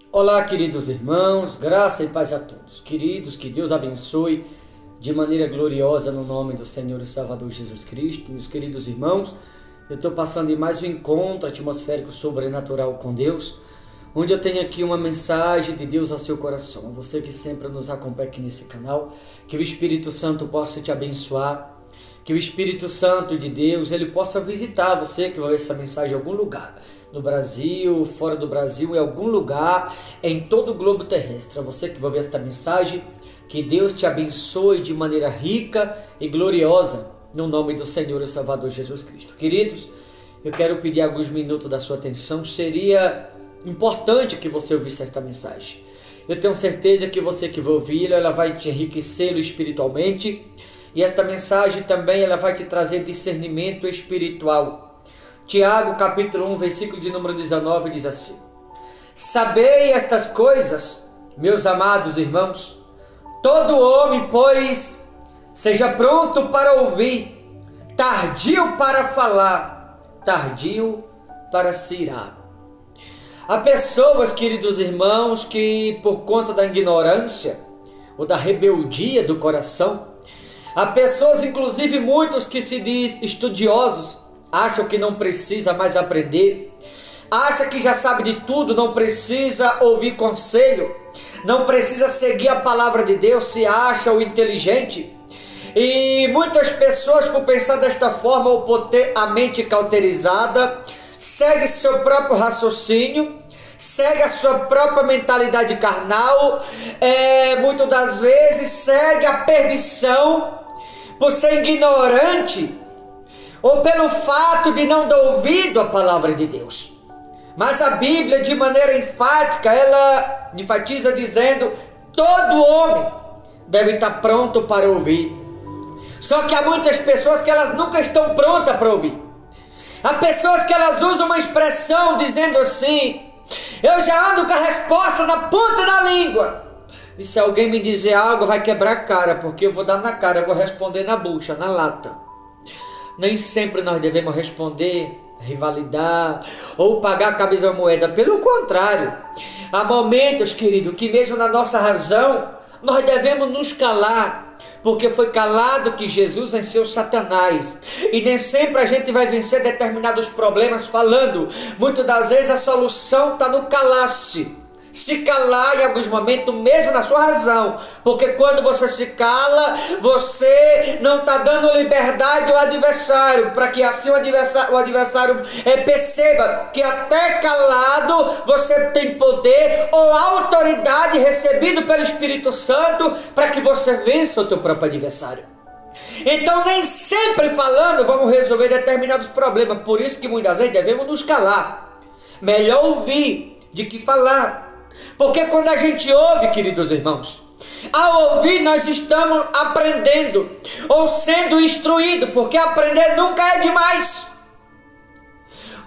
Olá, queridos irmãos, graça e paz a todos. Queridos, que Deus abençoe de maneira gloriosa no nome do Senhor e Salvador Jesus Cristo. Meus queridos irmãos, eu estou passando em mais um encontro atmosférico sobrenatural com Deus, onde eu tenho aqui uma mensagem de Deus ao seu coração. Você que sempre nos acompanha aqui nesse canal, que o Espírito Santo possa te abençoar, que o Espírito Santo de Deus, ele possa visitar você que vai ver essa mensagem em algum lugar, no Brasil, fora do Brasil, em algum lugar, em todo o globo terrestre. Você que vai ver esta mensagem, que Deus te abençoe de maneira rica e gloriosa, no nome do Senhor e Salvador Jesus Cristo. Queridos, eu quero pedir alguns minutos da sua atenção. Seria importante que você ouvisse esta mensagem. Eu tenho certeza que você que vai ouvi-la, ela vai te enriquecer espiritualmente, e esta mensagem também ela vai te trazer discernimento espiritual. Tiago, capítulo 1, versículo de número 19, diz assim: Sabei estas coisas, meus amados irmãos, todo homem, pois, seja pronto para ouvir, tardio para falar, tardio para se irar. Há pessoas, queridos irmãos, que por conta da ignorância ou da rebeldia do coração, há pessoas, inclusive muitos que se diz estudiosos, acham que não precisa mais aprender, acha que já sabe de tudo, não precisa ouvir conselho, não precisa seguir a palavra de Deus, se acha o inteligente. E muitas pessoas, por pensar desta forma ou por ter a mente cauterizada, segue seu próprio raciocínio, segue a sua própria mentalidade carnal, muitas das vezes segue a perdição por ser ignorante, ou pelo fato de não dar ouvido à palavra de Deus. Mas a Bíblia, de maneira enfática, ela enfatiza dizendo: todo homem deve estar pronto para ouvir. Só que há muitas pessoas que elas nunca estão prontas para ouvir. Há pessoas que elas usam uma expressão dizendo assim: eu já ando com a resposta na ponta da língua, e se alguém me dizer algo vai quebrar a cara, porque eu vou dar na cara, eu vou responder na bucha, na lata. Nem sempre nós devemos responder, rivalidar ou pagar a cabeça da moeda. Pelo contrário, há momentos, querido, que mesmo na nossa razão, nós devemos nos calar, porque foi calado que Jesus venceu Satanás. E nem sempre a gente vai vencer determinados problemas falando. Muitas das vezes a solução está no calar-se. Se calar em alguns momentos, mesmo na sua razão, porque quando você se cala, você não está dando liberdade ao adversário, para que assim o adversário perceba que até calado você tem poder ou autoridade recebido pelo Espírito Santo para que você vença o teu próprio adversário. Então nem sempre falando vamos resolver determinados problemas, por isso que muitas vezes devemos nos calar. Melhor ouvir do que falar. Porque quando a gente ouve, queridos irmãos, ao ouvir nós estamos aprendendo ou sendo instruídos, porque aprender nunca é demais.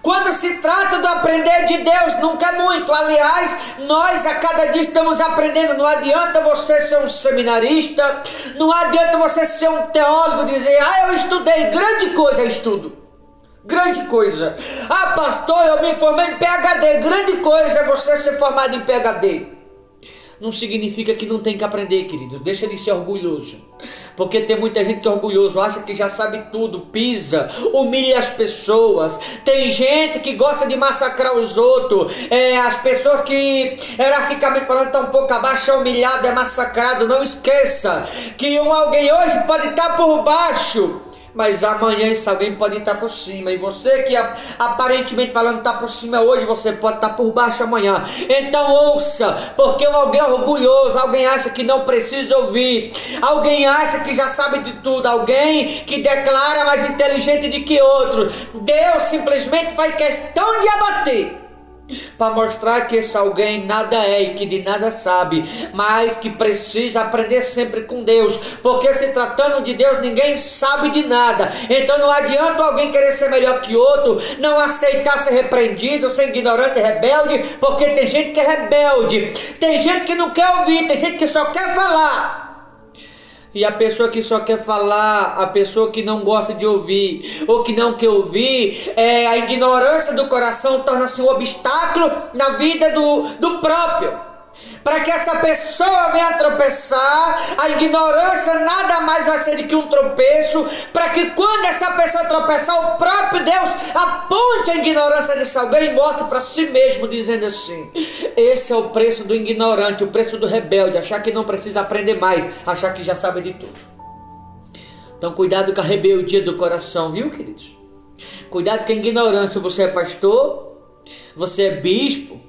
Quando se trata do aprender de Deus, nunca é muito. Aliás, nós a cada dia estamos aprendendo. Não adianta você ser um seminarista, não adianta você ser um teólogo e dizer: eu estudei, grande coisa é estudo. Grande coisa. Pastor, eu me formei em PhD. Grande coisa é você ser formado em PhD. Não significa que não tem que aprender, querido. Deixa de ser orgulhoso. Porque tem muita gente que é orgulhoso, acha que já sabe tudo, pisa, humilha as pessoas. Tem gente que gosta de massacrar os outros. As pessoas que, hierarquicamente falando, estão um pouco abaixo, é humilhado, é massacrado. Não esqueça que alguém hoje pode estar por baixo, mas amanhã esse alguém pode estar por cima. E você que aparentemente falando está por cima hoje, você pode estar por baixo amanhã. Então ouça, porque alguém é orgulhoso, alguém acha que não precisa ouvir, alguém acha que já sabe de tudo, alguém que declara mais inteligente do que outro. Deus simplesmente faz questão de abater, para mostrar que esse alguém nada é e que de nada sabe, mas que precisa aprender sempre com Deus, porque se tratando de Deus ninguém sabe de nada. Então não adianta alguém querer ser melhor que outro, não aceitar ser repreendido, ser ignorante e rebelde, porque tem gente que é rebelde, tem gente que não quer ouvir, tem gente que só quer falar. E a pessoa que só quer falar, a pessoa que não gosta de ouvir, ou que não quer ouvir, a ignorância do coração torna-se um obstáculo na vida do próprio. Para que essa pessoa venha tropeçar, a ignorância nada mais vai ser do que um tropeço, para que quando essa pessoa tropeçar, o próprio Deus aponte a ignorância desse alguém e mostre para si mesmo, dizendo assim: esse é o preço do ignorante, o preço do rebelde, achar que não precisa aprender mais, achar que já sabe de tudo. Então cuidado com a rebeldia do coração, viu, queridos? Cuidado com a ignorância. Você é pastor, você é bispo,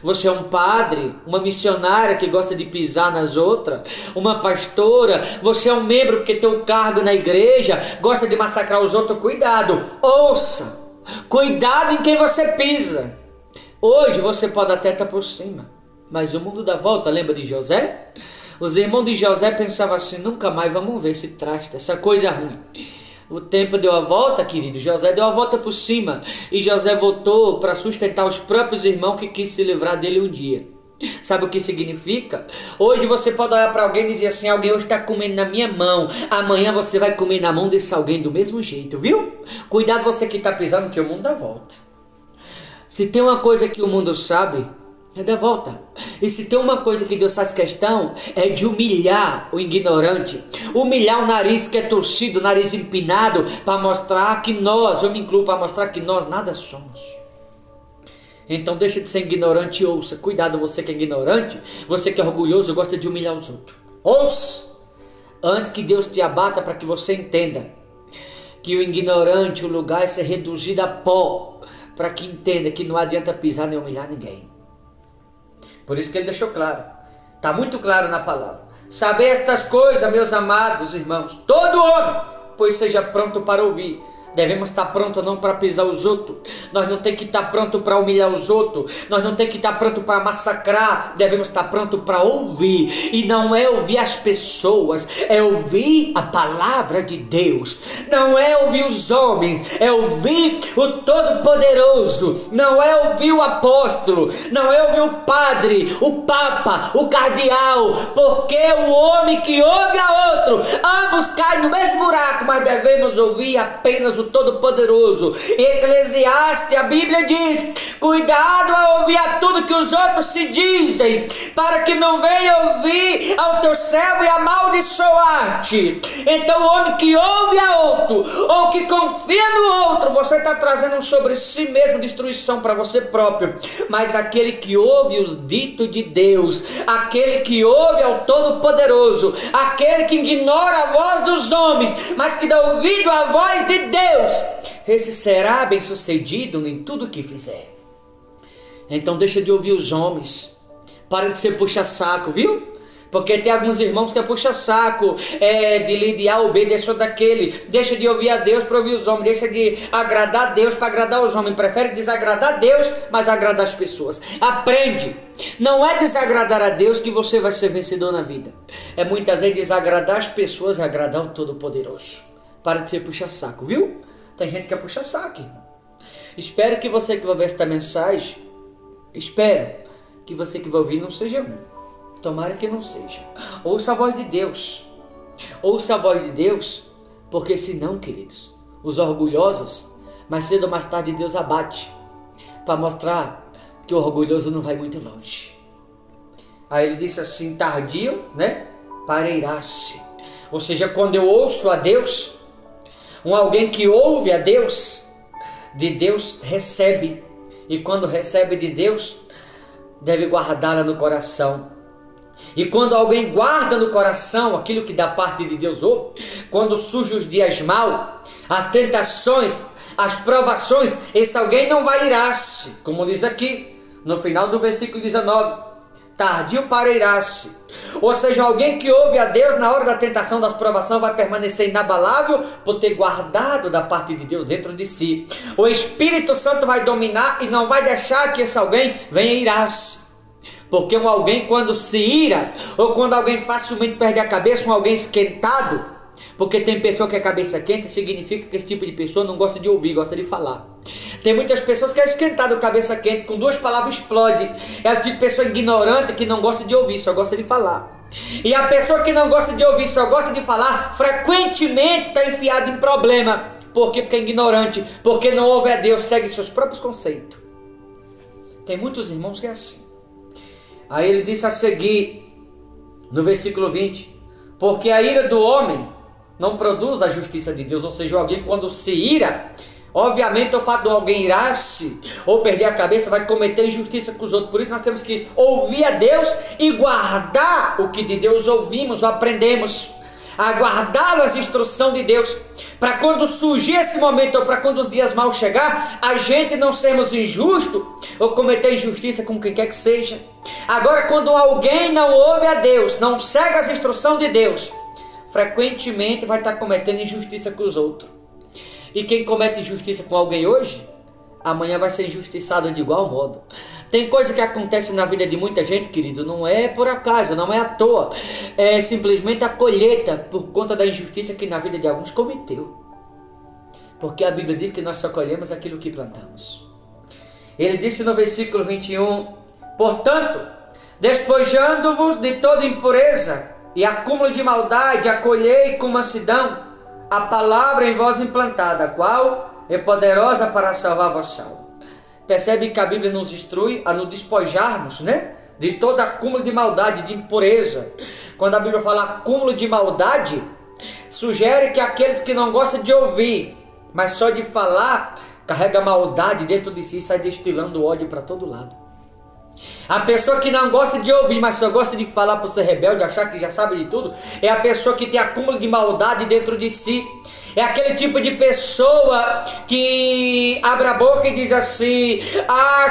você é um padre, uma missionária que gosta de pisar nas outras, uma pastora, você é um membro porque tem um cargo na igreja, gosta de massacrar os outros. Cuidado, ouça, cuidado em quem você pisa. Hoje você pode até estar por cima, mas o mundo dá volta. Lembra de José? Os irmãos de José pensavam assim: nunca mais vamos ver esse traste, essa coisa ruim. O tempo deu a volta, querido. José deu a volta por cima. E José voltou para sustentar os próprios irmãos que quis se livrar dele um dia. Sabe o que significa? Hoje você pode olhar para alguém e dizer assim: alguém hoje está comendo na minha mão. Amanhã você vai comer na mão desse alguém do mesmo jeito, viu? Cuidado você que está pisando, que o mundo dá volta. Se tem uma coisa que o mundo sabe, é dar volta. E se tem uma coisa que Deus faz questão, é de humilhar o ignorante, humilhar o nariz que é torcido, o nariz empinado, para mostrar que nós, eu me incluo, para mostrar que nós nada somos. Então deixa de ser ignorante e ouça. Cuidado você que é ignorante, você que é orgulhoso, gosta de humilhar os outros. Ouça, antes que Deus te abata, para que você entenda que o ignorante, o lugar é ser reduzido a pó, para que entenda que não adianta pisar nem humilhar ninguém. Por isso que ele deixou claro, está muito claro na palavra: saber estas coisas, meus amados irmãos, todo homem, pois seja pronto para ouvir. Devemos estar prontos não para pisar os outros, nós não temos que estar prontos para humilhar os outros, nós não temos que estar prontos para massacrar, devemos estar prontos para ouvir. E não é ouvir as pessoas, é ouvir a palavra de Deus. Não é ouvir os homens, é ouvir o Todo-Poderoso. Não é ouvir o apóstolo, não é ouvir o padre, o papa, o cardeal, porque o homem que ouve a outro, ambos caem no mesmo buraco. Mas devemos ouvir apenas o Todo-Poderoso. Eclesiastes, a Bíblia diz: cuidado a ouvir a tudo que os outros se dizem, para que não venha ouvir ao teu servo e amaldiçoar-te. Então o homem que ouve a outro, ou que confia no outro, você está trazendo sobre si mesmo destruição para você próprio. Mas aquele que ouve os ditos de Deus, aquele que ouve ao Todo-Poderoso, aquele que ignora a voz dos homens, mas que dá ouvido à voz de Deus, esse será bem sucedido em tudo que fizer. Então deixa de ouvir os homens, para de ser puxa-saco, viu? Porque tem alguns irmãos que é puxa-saco, de lidiar o obedecer daquele. Deixa de ouvir a Deus para ouvir os homens, deixa de agradar a Deus para agradar os homens, prefere desagradar a Deus, mas agradar as pessoas. Aprende, não é desagradar a Deus que você vai ser vencedor na vida, é muitas vezes desagradar as pessoas e agradar o Todo-Poderoso. Para de ser puxa-saco, viu? Tem gente que é puxa-saco, irmão. Espero que você que vai ver esta mensagem, espero que você que vai ouvir não seja um. Tomara que não seja. Ouça a voz de Deus. Ouça a voz de Deus, porque senão, queridos, os orgulhosos, mais cedo ou mais tarde Deus abate, para mostrar que o orgulhoso não vai muito longe. Aí ele disse assim: tardio, né? Para irar-se. Ou seja, quando eu ouço a Deus, alguém que ouve a Deus, de Deus recebe. E quando recebe de Deus, deve guardá-la no coração. E quando alguém guarda no coração aquilo que da parte de Deus ouve, quando surgem os dias maus, as tentações, as provações, esse alguém não vai irar-se, como diz aqui no final do versículo 19, tardio para irar-se. Ou seja, alguém que ouve a Deus na hora da tentação, da provação, vai permanecer inabalável por ter guardado da parte de Deus dentro de si. O Espírito Santo vai dominar e não vai deixar que esse alguém venha irar-se. Porque alguém quando se ira, ou quando alguém facilmente perde a cabeça, alguém esquentado, porque tem pessoa que é cabeça quente, significa que esse tipo de pessoa não gosta de ouvir, gosta de falar. Tem muitas pessoas que é esquentado, cabeça quente, com duas palavras explode. É o tipo de pessoa ignorante que não gosta de ouvir, só gosta de falar. E a pessoa que não gosta de ouvir, só gosta de falar, frequentemente está enfiada em problema. Por quê? Porque é ignorante, porque não ouve a Deus, segue seus próprios conceitos. Tem muitos irmãos que é assim. Aí ele disse a seguir, no versículo 20, porque a ira do homem não produz a justiça de Deus. Ou seja, alguém quando se ira, obviamente o fato de alguém irar-se ou perder a cabeça vai cometer injustiça com os outros. Por isso nós temos que ouvir a Deus e guardar o que de Deus ouvimos ou aprendemos. Aguardar as instruções de Deus, para quando surgir esse momento ou para quando os dias maus chegar, a gente não sermos injustos ou cometer injustiça com quem quer que seja. Agora, quando alguém não ouve a Deus, não segue as instruções de Deus, frequentemente vai estar cometendo injustiça com os outros. E quem comete injustiça com alguém hoje, amanhã vai ser injustiçado de igual modo. Tem coisa que acontece na vida de muita gente, querido, não é por acaso, não é à toa. É simplesmente a colheita por conta da injustiça que na vida de alguns cometeu. Porque a Bíblia diz que nós só colhemos aquilo que plantamos. Ele disse no versículo 21, portanto, despojando-vos de toda impureza e acúmulo de maldade, acolhei com mansidão a palavra em vós implantada, a qual é poderosa para salvar vossa alma. Percebe que a Bíblia nos instrui a nos despojarmos, de todo acúmulo de maldade, de impureza. Quando a Bíblia fala acúmulo de maldade, sugere que aqueles que não gostam de ouvir, mas só de falar, carrega maldade dentro de si e sai destilando ódio para todo lado. A pessoa que não gosta de ouvir, mas só gosta de falar por ser rebelde, achar que já sabe de tudo, é a pessoa que tem acúmulo de maldade dentro de si. É aquele tipo de pessoa que abre a boca e diz assim,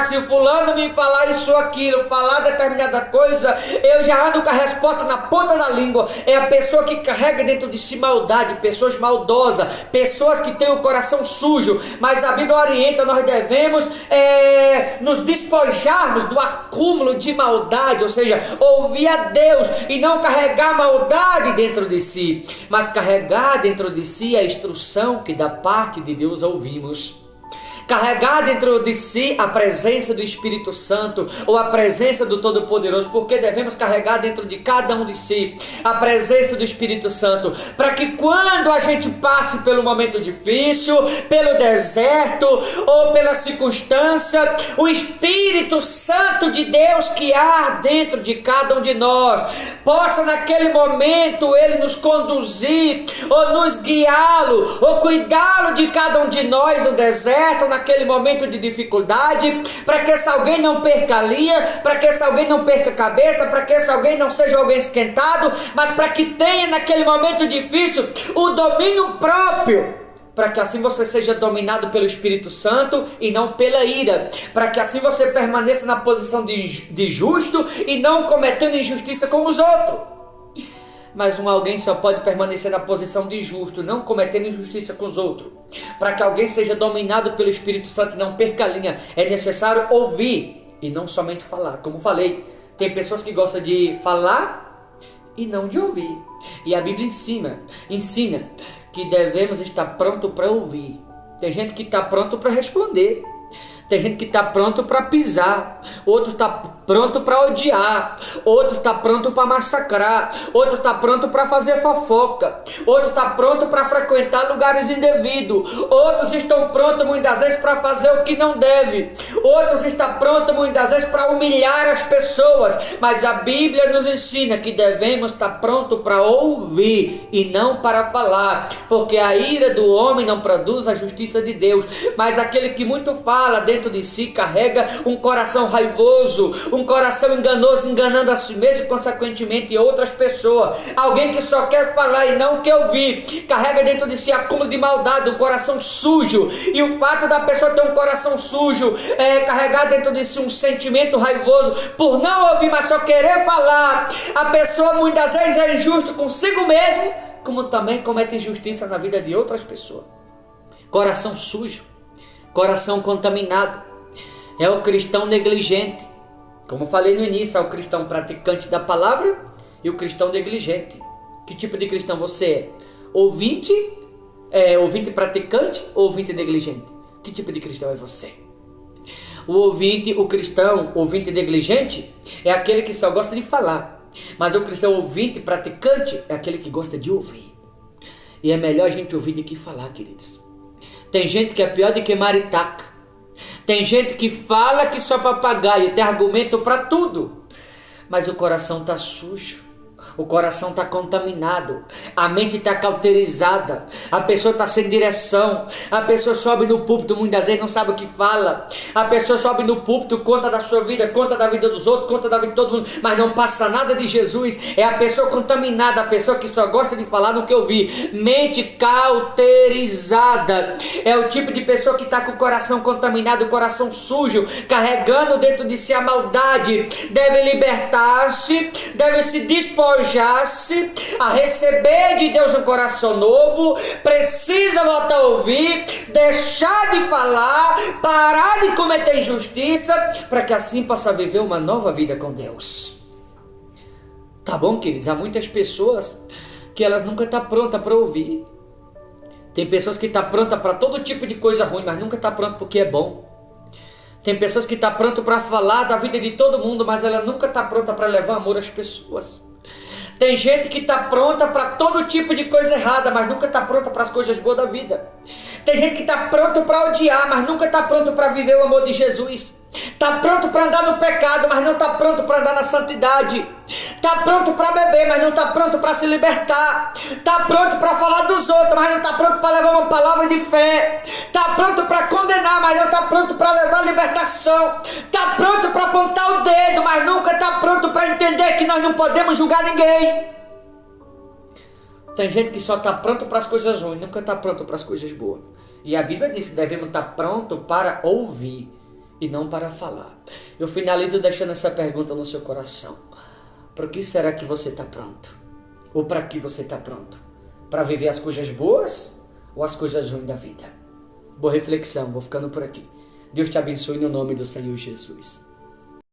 se o fulano me falar isso ou aquilo, falar determinada coisa, eu já ando com a resposta na ponta da língua. É a pessoa que carrega dentro de si maldade, pessoas maldosas, pessoas que têm o coração sujo. Mas a Bíblia orienta, nós devemos nos despojarmos do acúmulo de maldade, ou seja, ouvir a Deus e não carregar maldade dentro de si, mas carregar dentro de si a instrução que da parte de Deus ouvimos. Carregar dentro de si a presença do Espírito Santo ou a presença do Todo-Poderoso, porque devemos carregar dentro de cada um de si a presença do Espírito Santo, para que quando a gente passe pelo momento difícil, pelo deserto ou pela circunstância, o Espírito Santo de Deus que há dentro de cada um de nós, possa naquele momento ele nos conduzir ou nos guiá-lo ou cuidá-lo de cada um de nós no deserto, naquele momento de dificuldade, para que esse alguém não perca a linha, para que esse alguém não perca a cabeça, para que esse alguém não seja alguém esquentado, mas para que tenha naquele momento difícil o domínio próprio, para que assim você seja dominado pelo Espírito Santo e não pela ira, para que assim você permaneça na posição de justo e não cometendo injustiça com os outros. Mas alguém só pode permanecer na posição de justo, não cometendo injustiça com os outros. Para que alguém seja dominado pelo Espírito Santo e não perca a linha, é necessário ouvir e não somente falar. Como falei, tem pessoas que gostam de falar e não de ouvir. E a Bíblia ensina que devemos estar pronto para ouvir. Tem gente que está pronto para responder. Tem gente que está pronto para pisar, outro está pronto para odiar, outro está pronto para massacrar, outro está pronto para fazer fofoca, outro está pronto para frequentar lugares indevidos, outros estão prontos muitas vezes para fazer o que não deve, outros estão prontos muitas vezes para humilhar as pessoas. Mas a Bíblia nos ensina que devemos estar pronto para ouvir e não para falar, porque a ira do homem não produz a justiça de Deus, mas aquele que muito fala dentro de si carrega um coração raivoso, um coração enganoso, enganando a si mesmo e consequentemente outras pessoas. Alguém que só quer falar e não quer ouvir, carrega dentro de si acúmulo de maldade, um coração sujo. E o fato da pessoa ter um coração sujo, carregar dentro de si um sentimento raivoso por não ouvir, mas só querer falar, a pessoa muitas vezes é injusto consigo mesmo, como também comete injustiça na vida de outras pessoas. Coração sujo, coração contaminado, é o cristão negligente. Como falei no início, é o cristão praticante da palavra e o cristão negligente. Que tipo de cristão você é? Ouvinte praticante ou ouvinte negligente? Que tipo de cristão é você? O cristão ouvinte negligente é aquele que só gosta de falar, Mas o cristão ouvinte, praticante, é aquele que gosta de ouvir. E é melhor a gente ouvir do que falar, queridos. Tem gente que é pior do que maritaca. Tem gente que fala que só papagaio, tem argumento para tudo. Mas o coração está sujo. O coração está contaminado, a mente está cauterizada, a pessoa está sem direção, a pessoa sobe no púlpito, muitas vezes não sabe o que fala, a pessoa sobe no púlpito, conta da sua vida, conta da vida dos outros, conta da vida de todo mundo, mas não passa nada de Jesus. É a pessoa contaminada, a pessoa que só gosta de falar no que ouvir, mente cauterizada, é o tipo de pessoa que está com o coração contaminado, o coração sujo, carregando dentro de si a maldade. Deve libertar-se, deve se despojar a receber de Deus um coração novo, precisa voltar a ouvir, deixar de falar, parar de cometer injustiça, para que assim possa viver uma nova vida com Deus. Tá bom, queridos? Há muitas pessoas que elas nunca estão prontas para ouvir. Tem pessoas que estão prontas para todo tipo de coisa ruim, mas nunca estão prontas porque é bom. Tem pessoas que estão prontas para falar da vida de todo mundo, mas ela nunca está pronta para levar amor às pessoas. Tem gente que está pronta para todo tipo de coisa errada, mas nunca está pronta para as coisas boas da vida. Tem gente que está pronto para odiar, mas nunca está pronto para viver o amor de Jesus. Está pronto para andar no pecado, mas não está pronto para andar na santidade. Está pronto para beber, mas não está pronto para se libertar. Está pronto para falar dos outros, mas não está pronto para levar uma palavra de fé. Está pronto para condenar, mas não está pronto para levar libertação. Está pronto para apontar o dedo, mas nunca está pronto para entender que nós não podemos julgar ninguém. Tem gente que só está pronto para as coisas ruins, nunca está pronto para as coisas boas. E a Bíblia diz que devemos estar pronto para ouvir e não para falar. Eu finalizo deixando essa pergunta no seu coração. Para que será que você está pronto? Ou para que você está pronto? Para viver as coisas boas ou as coisas ruins da vida? Boa reflexão, vou ficando por aqui. Deus te abençoe no nome do Senhor Jesus.